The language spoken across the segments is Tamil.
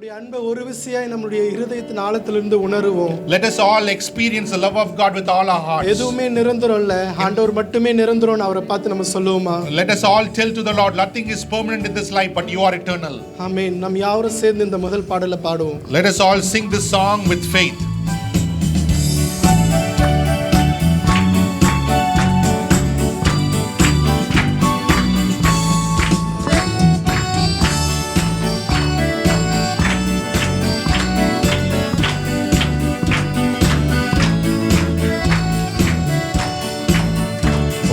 அவருடைய அன்பை ஒரு விசையாய் நம்முடைய இருதயத்தின் ஆழத்திலிருந்து உணருவோம். Let us all experience the love of God with all our hearts. எதுவுமே நிரந்தரம் இல்ல, ஆண்டவர் மட்டுமே நிரந்தரம்னு அவரை பார்த்து நம்ம சொல்லுவோமா? Let us all tell to the Lord, nothing is permanent in this life, but you are eternal. ஆமென். நாம் யாவரும் சேர்ந்து இந்த முதல் பாடலை பாடுவோம். Let us all sing this song with faith.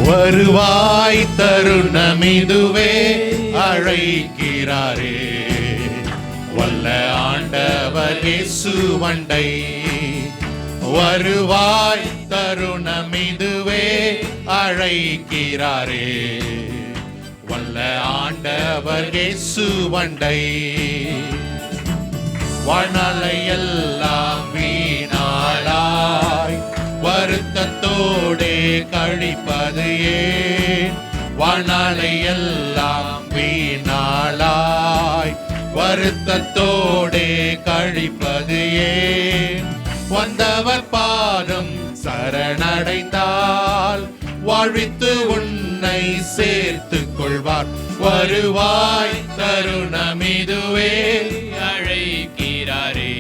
வருவாய் தருணமிதுவே அழைக்கிறாரே, வல்ல ஆண்டவர் இயேசு வண்டை. வருவாய் தருணமிதுவே அழைக்கிறாரே, வல்ல ஆண்டவர் இயேசு வண்டை. வாழ்நாளை எல்லாம் வீணாளாய் வருத்தத்தோடே கழிப்பது ஏன்? வாழ்நாளை எல்லாம் வீணாளாய் வருத்தத்தோடே கழிப்பது ஏன்? வந்தவர் பாதம் சரணடைந்தால் வாழ்வித்து உன்னை சேர்த்துக் கொள்வார். வருவாய் தருணமிதுவே அழைக்கிறாரே,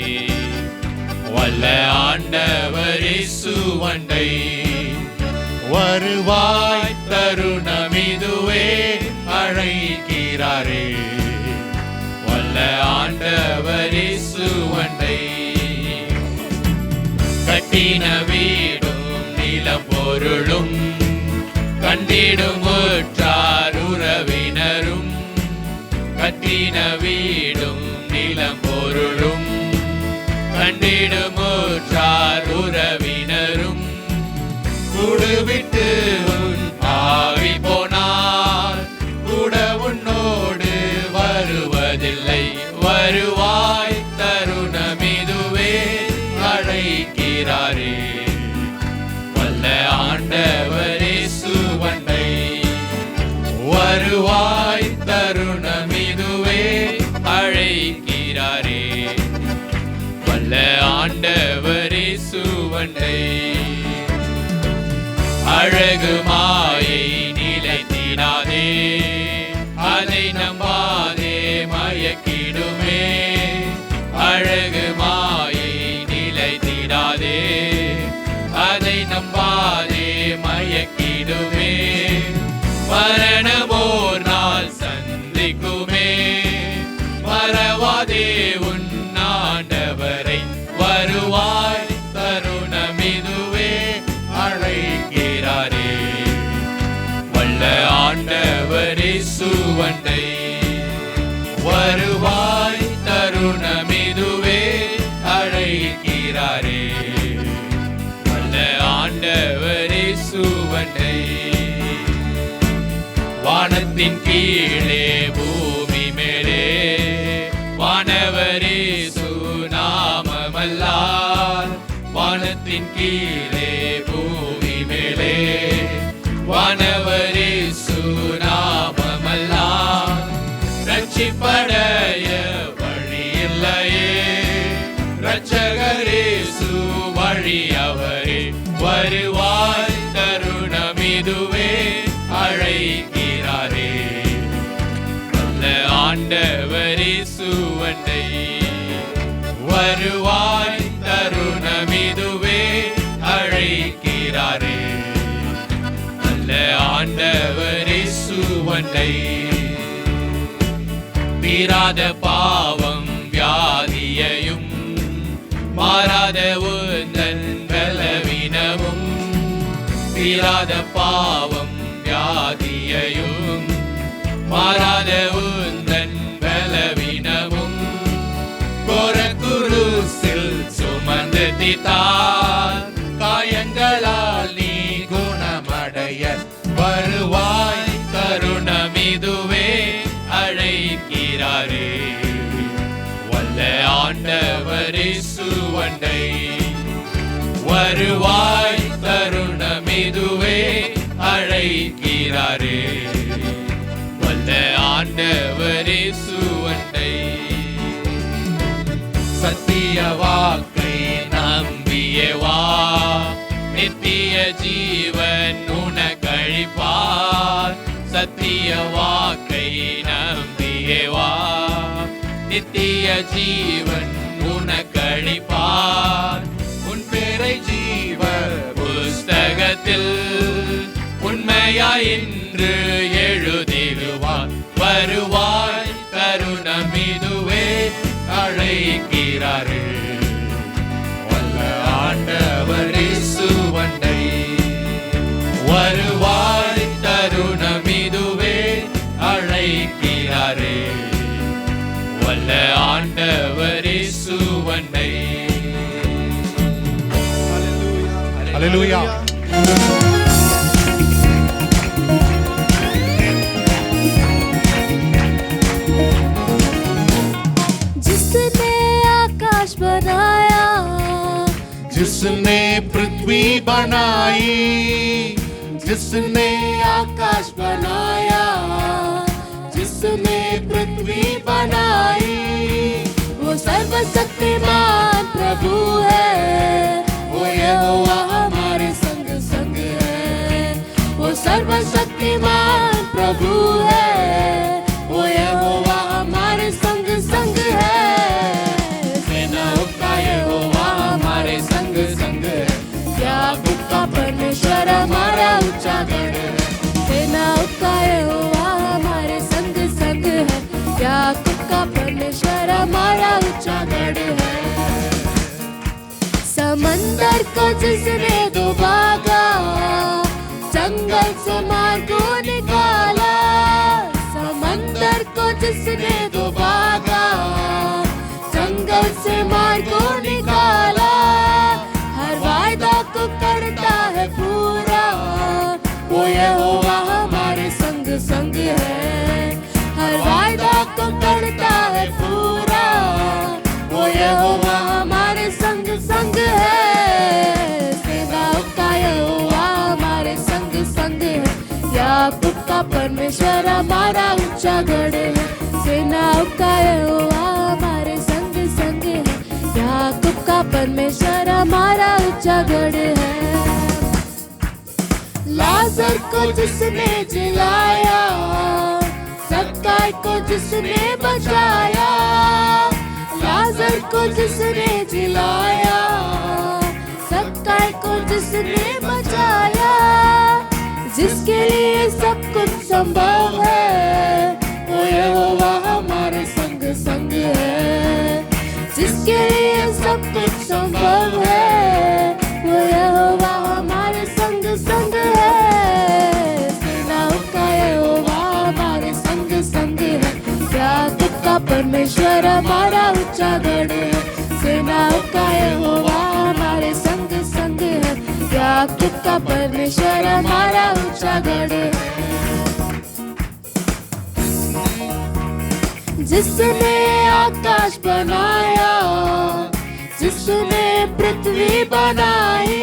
வல்ல ஆண்டவர் இயேசு வண்டை. வருவாய் தருணமிதுவே அழைக்கிறாரே, வல்ல ஆண்டவர் இயேசு வண்டை. கட்டின வீடும் நிலம் பொருளும் கண்டிடும் உற்றார் உறவினரும், கட்டின வீடும் நிலம் பொருளும் கண்டிடும் உற்றார் உறவினரும், கூடுவிட்டு உன் ஆவி போனால் கூட உன்னோடு வருவதில்லை. வருவாய் தருணமிதுவே அழைக்கிறாரே, வல்ல ஆண்டவர் இயேசு வண்டை. வருவாய் தருணமிதுவே அழைக்கிறாரே, வல்ல ஆண்டவர் இயேசு வண்டை. அழகு மாயை நிலைத்திடாதே, அதை நம்பாதே மயக்கிடுமே. அழகு மாயை நிலைத்திடாதே, அதை நம்பாதே மயக்கிடுமே. மரணமோர் நாள் சந்திக்குமே, மறவாதே உன் ஆண்டவரை. வருவாய் தருணமிதுவே அழைக்கிறாரே, வல்ல ஆண்டவர் இயேசு வண்டை. வருவாய் தருணமிதுவே அழைக்கிறாரே, வல்ல ஆண்டவர் இயேசு வண்டை. வானத்தின் கீழே பூமி மேலே வானவர் இயேசு நாமமல்லால். வானத்தின் கீழே பூமி மேலே வானவர் இயேசு நாமமல்லால். ரட்சிப்படைய வழி இல்லையே, ரட்சகர் இயேசு வழி அவரே. வருவாய் தருணமிதுவே அழைக்கிறாரே, வல்ல ஆண்டவர் இயேசு வண்டை. வருவாய் தருணமிதுவே அழைக்கிறாரே, வல்ல ஆண்டவர் இயேசு வண்டை. தீராத பாவம் வியாதியையும் மாறாத உந்தன் பலவீனமும், தீராத பாவம் வியாதியையும் மாறாத உந்தன் பலவீனமும், கோர குருசில் சுமந்து தீர்த்தார் காயங்களால் நீ குணமடைய. வருவாய் தருணமிதுவே அழைக்கிறாரே, வல்ல ஆண்டவர் இயேசு வண்டை. வருவாய் தருணமிதுவே அழைக்கிறாரே, வல்ல ஆண்டவர் இயேசு வண்டை. சத்திய வாக்கை நம்பியே வா, நித்திய ஜீவன் உனக்களிப்பார். சத்திய வாக்கை நம்பியே வா, நித்திய ஜீவன் உனக்களிப்பார். உன் பேரை ஜீவ புஸ்தகத்தில் உண்மையாய் இன்று எழுதிடுவார். வருவாய் தருணம் இதுவே அழைக்கிறார்கள். வல்ல ஆண்டவர் இயேசுவண்டை வருவாய் தருணம் இதுவே அழைக்கிறாரே. வல்ல ஆண்டவர் இயேசுவண்டை. Hallelujah. जिसने आकाश बनाया, जिसने पृथ्वी बनाई, जिसने आकाश बनाया, जिसने पृथ्वी बनाई, वो सर्वशक्तिमान प्रभु है। वो यहोवा हमारे संग संग है। वो सर्वशक्तिमान प्रभु है। वो यहोवा हमारे संग संग है। सेनाओं का यहोवा हमारे संग संग है। याकूब का परमेश्वर हमारा ऊंचा गढ़ है। सेनाओं का यहोवा हमारे संग संग है। याकूब का परमेश्वर हमारा ऊंचा गढ़ है। समंदर को जिसने डुबागा, जंगल से मार को निकाला। समंदर को जिसने डुबागा, जंगल से मार को निकाला। हर वायदा को करता है पूरा। वो यहोवा हमारे संग संग है। हर वायदा को करता है पूरा। वो यहोवा हमारे संग संग है। सेनाओं का यहोवा हमारे संग संग है। याकूब का परमेश्वर हमारा ऊंचा गढ़ है। सेनाओं का यहोवा हमारे संग संग है। याकूब का परमेश्वर हमारा ऊंचा गढ़ है। लाजर को जिसने जिलाया, सक्काई को जिसने बचाया। लाजर को जिसने जिलाया, सक्काई को जिसने बचाया। जिसके लिए सब कुछ संभव है, वो यहोवा हमारे संग संग है। जिसके लिए सब कुछ संभव है, वो यहोवा हमारे संग संग है। सेनाओं का यहोवा हमारे संग संग है। याकूब का परमेश्वर हमारा ऊंचा गढ़ है। सेनाओं का यहोवा हमारे संग संग है। याकूब का परमेश्वर हमारा ऊंचा गढ़ है। जिसने आकाश बनाया, जिसने पृथ्वी बनाई।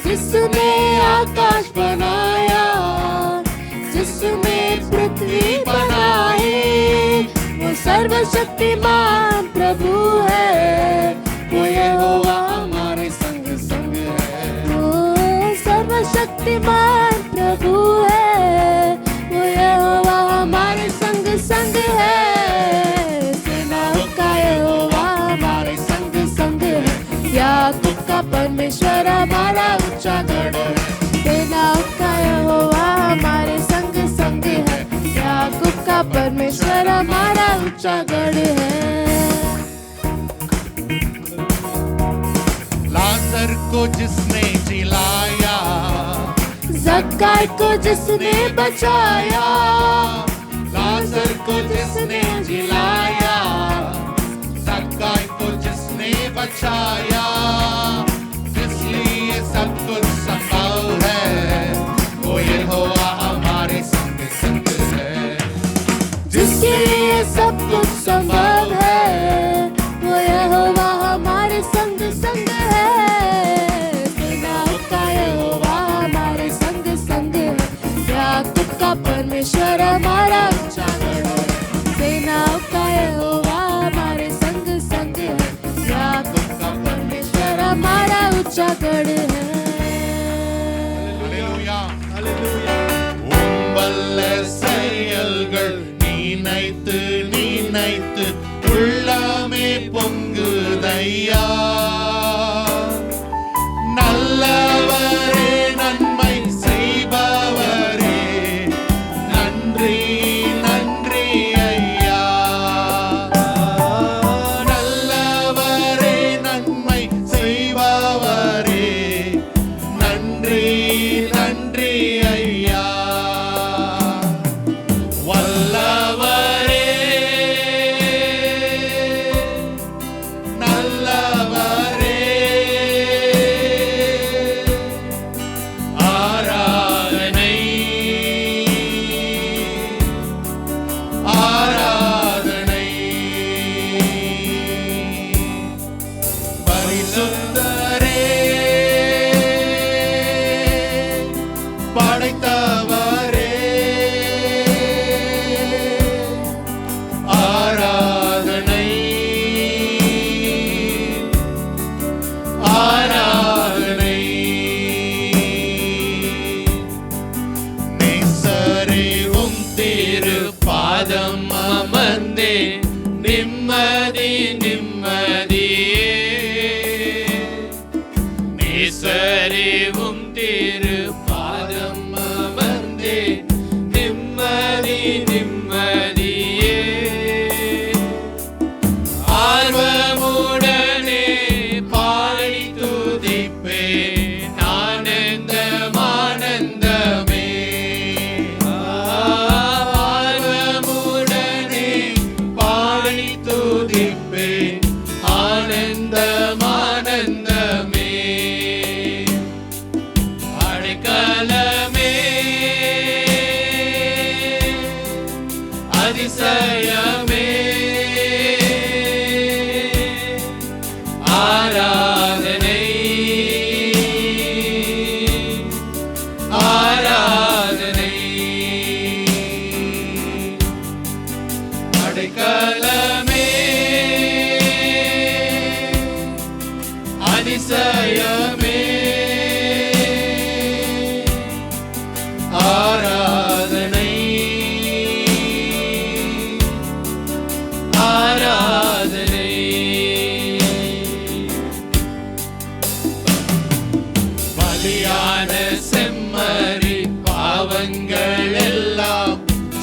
जिसने आकाश बनाया, जिसने पृथ्वी बनाई। वो सर्वशक्तिमान प्रभु है। वो यहोवा हमारे संग संग है। वो सर्वशक्तिमान प्रभु है। वो यहोवा हमारे संग संग है। सेनाओं का यहोवा हमारे संग संग है। याकूब का परमेश्वर हमारा ऊंचा गढ़ है। सेनाओं का यहोवा हमारे संग संग है। याकूब का परमेश्वर हमारा ऊंचा गढ़ है। लाजर को जिसने जिलाया, जक्काई को जिसने बचाया। लाजर को जिसने जिलाया, सक्काई को जिसने बचाया। इसलिए सब कुछ संभव है, वो यहोवा हमारे संग संग है। जिसके लिए सब कुछ संभव है, वो यहोवा हमारे संग संग है। सेनाओं का यहोवा हमारे संग संग है। याकूब का परमेश्वर हमारा ऊंचा गढ़ है। सेनाओं का यहोवा सच्चा गढ़ है। Hallelujah. Hallelujah. உம்பல்ல செயல்கள் நினைத்து நினைத்து உள்ளமே பொங்குதையா. நல்லவரே நன்மை செய்பவரே நன்றி நன்றி ஐயா. நல்லவரே நன்மை செய்பவரே நன்றி நன்றி ஐயா. வல்லவரே நல்லவரே ஆராதனை ஆராதனை. பரிசுத்தரே படைத்தவரே ஆராதனை ஆராதனை. நேசரேவும் திரு பாதம் அமர்ந்தே நிம்மதி நிம்மதியே. நேசரேவும் திரு பாதம் அமர்ந்தே நிம்மதி நிம்மதியே. ஆர்வமுடனே பாடி துதிப்பேன் ஆனந்தம் ஆனந்தமே. ஆர்வமுடனே பாடி துதிப்பேன் ஆனந்தம் ஆனந்தமே. அடைக்கலமே அதிசயமே ஆராதனை ஆராதனை. அடைக்கலமே அதிசயமே ஆராதனை ஆராதனை. பலியான செம்மறி பாவங்கள் எல்லாம்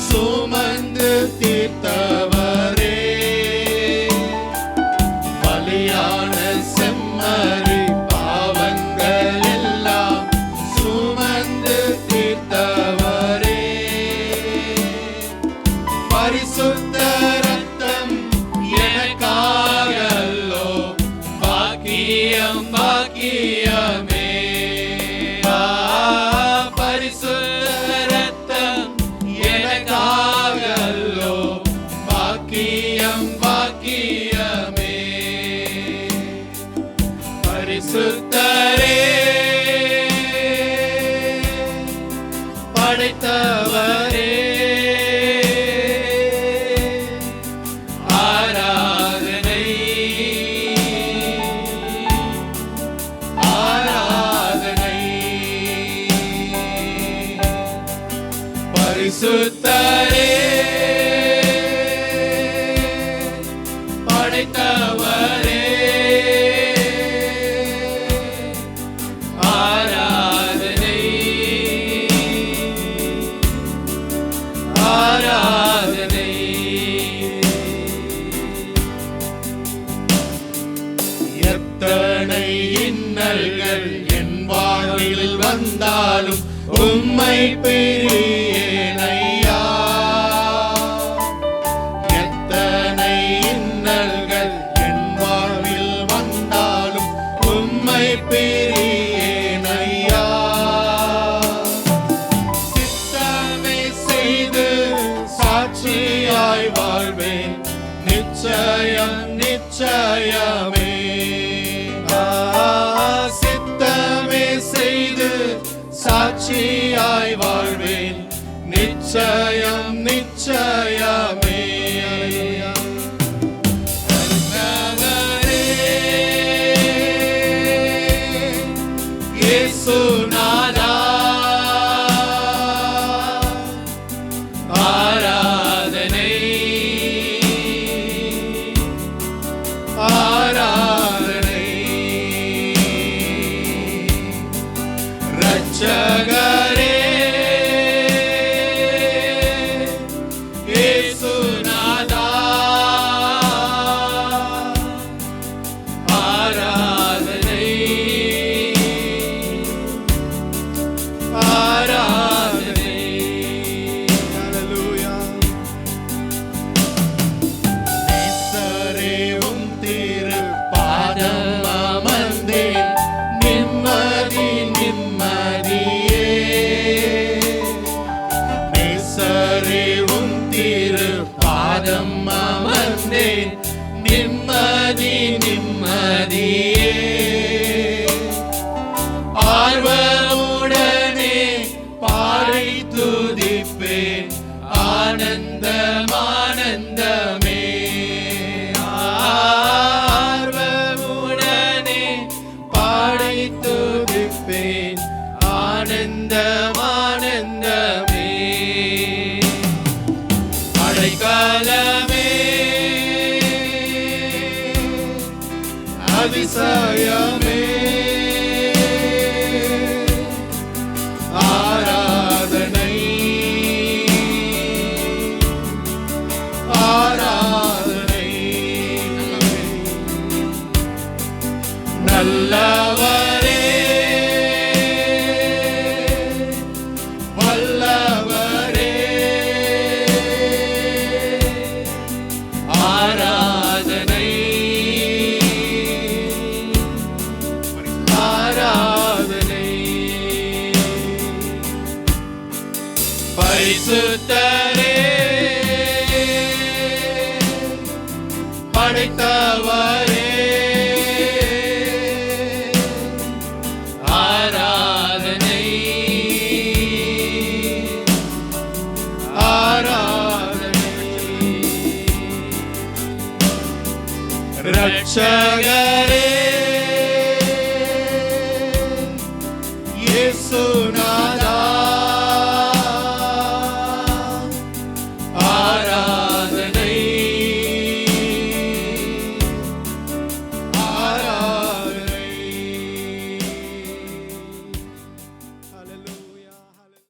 சுமந்து தீர்த்தவரே. பலியான செம்மறி பாவங்கள் எல்லாம் சுமந்து தீர்த்தவரே. பரிசுத்த ரத்தம் எனக்காகல்லோ பாக்கியம் பாக்கியமே. பரிசுத்த ரத்தம் எனக்காகல்லோ பாக்கியம் பாக்கியமே. பரிசுத்தரே படைத்தவரே ஆராதனை ஆராதனை. பரிசுத்தரே படைத்தவரே ஆராதனை ஆராதனை. எத்தனை இன்னல்கள் என் வாழ்வில் வந்தாலும் உம்மை பிரியேன் ஐயா. எத்தனை இன்னல்கள் என் வாழ்வில் வந்தாலும் உம்மை பிரியேன் ஐயா. சித்தமே செய்து சாட்சியாய் வாழ்வேன் நிச்சயம் நிச்சயமே. சித்தமே செய்து சாட்சியாய் வாழ்வேன் நிச்சயம் நிச்சயமே. நல்லவரே இயேசுநாதா ஆராதனை ஆராதனை இரட்சகரே இயேசுநாதா ஆராதனை ஆராதனை Hallelujah. நேசரேவும் திருப்பாதம் அமர்ந்தேன் நிம்மதி நிம்மதியே நேசரேவும் திருப்பாதம் அமர்ந்தேன் நிம்மதி நிம்மதியே ஆர்வமுடனே பாடி துதிப்பேன் ஆனந்தம் ஆனந்தமே ஆர்வமுடனே பாடி துதிப்பேன் ஆனந்தம் ஆனந்தமே அடைக்கலமே அதிசயமே ஆராதனை ஆராதனை நல்லவரே வல்லவரே ஆராதனை ஆராதனை பரிசுத்தரே படைத்தவரே ஆராதனை ஆராதனை இரட்சகரே